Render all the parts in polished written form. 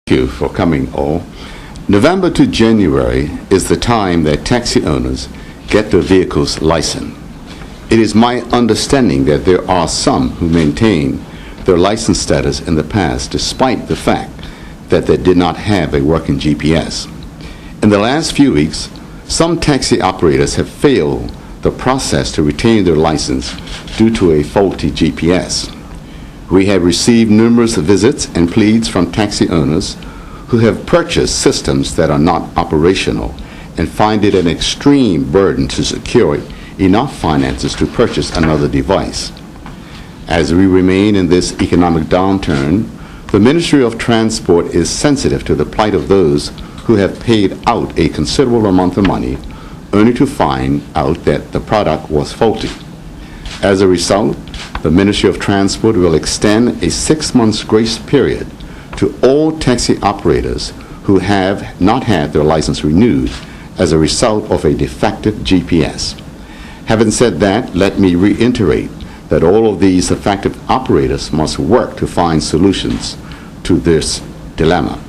Thank you for coming all. November to January is the time that taxi owners get their vehicles licensed. It is my understanding that there are some who maintain their license status in the past despite the fact that they did not have a working GPS. In the last few weeks, some taxi operators have failed the process to retain their license due to a faulty GPS. We have received numerous visits and pleads from taxi owners who have purchased systems that are not operational and find it an extreme burden to secure enough finances to purchase another device. As we remain in this economic downturn, the Ministry of Transport is sensitive to the plight of those who have paid out a considerable amount of money only to find out that the product was faulty. As a result, the Ministry of Transport will extend a 6-month grace period to all taxi operators who have not had their license renewed as a result of a defective GPS. Having said that, let me reiterate that all of these affected operators must work to find solutions to this dilemma.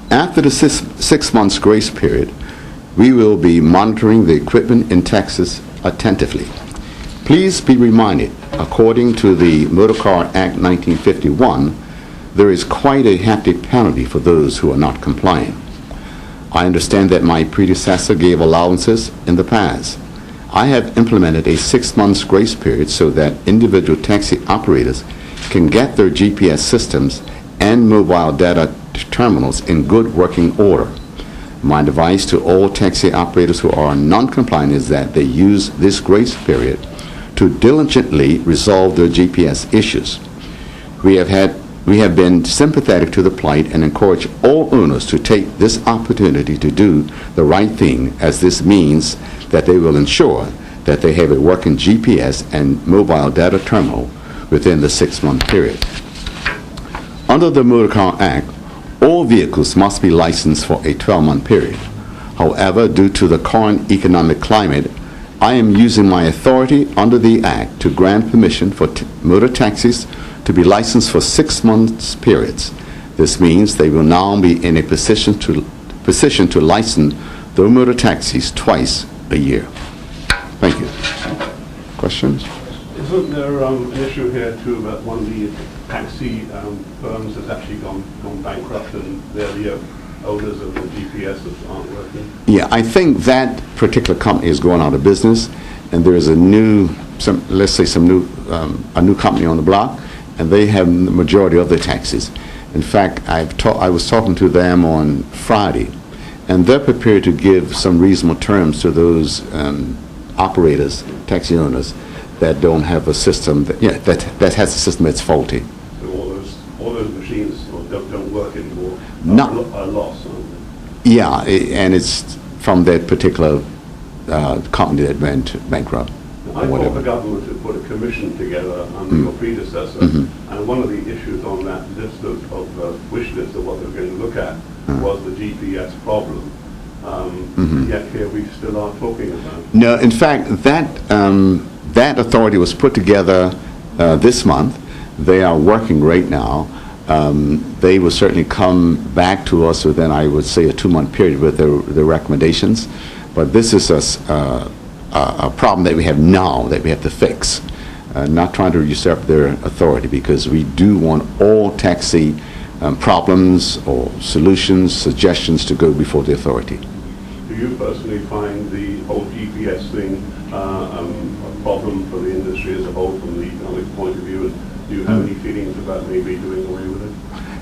After the 6 months grace period, we will be monitoring the equipment in Texas attentively. Please be reminded, according to the Motor Car Act 1951, there is quite a hefty penalty for those who are not compliant. I understand that my predecessor gave allowances in the past. I have implemented a 6 months grace period so that individual taxi operators can get their GPS systems and mobile data terminals in good working order. My advice to all taxi operators who are non-compliant is that they use this grace period to diligently resolve their GPS issues. We have been sympathetic to the plight and encourage all owners to take this opportunity to do the right thing, as this means that they will ensure that they have a working GPS and mobile data terminal within the 6-month period. Under the Motor Car Act, all vehicles must be licensed for a 12-month period. However, due to the current economic climate, I am using my authority under the Act to grant permission for motor taxis to be licensed for 6 months periods. This means they will now be in a position to license their motor taxis twice a year. Thank you. Questions? Isn't there an issue here too that one of the taxi firms has actually gone bankrupt and they're the owners of the GPS that aren't working? Yeah, I think that particular company is going out of business, and there is a new company on the block, and they have the majority of the taxis. In fact, I was talking to them on Friday, and they're prepared to give some reasonable terms to those operators, taxi owners, that don't have a system that has a system that's faulty. So all those machines don't work anymore. Are lost, aren't they? Yeah, and it's from that particular company that went bankrupt. I thought the government had put a commission together under your predecessor, and one of the issues on that list of wish list of what they were going to look at was the GPS problem. Yet here we still are talking about it. No, in fact, that authority was put together this month. They are working right now. They will certainly come back to us within, I would say, a 2-month period with their recommendations. But this is a problem that we have now that we have to fix. Not trying to usurp their authority, because we do want all taxi problems or solutions, suggestions to go before the authority. Do you personally find the whole GPS thing a problem for the industry as a whole from the economic point of view? And do you have any feelings about maybe doing away with it?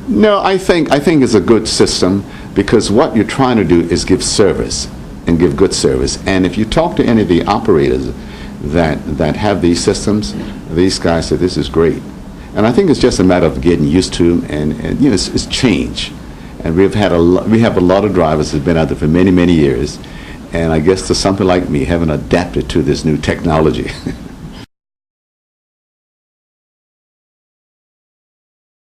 No, I think it's a good system, because what you're trying to do is give service and give good service. And if you talk to any of the operators that have these systems, these guys say this is great. And I think it's just a matter of getting used to, and it's change. And we have a lot of drivers that have been out there for many, many years, and I guess to something like me, haven't adapted to this new technology.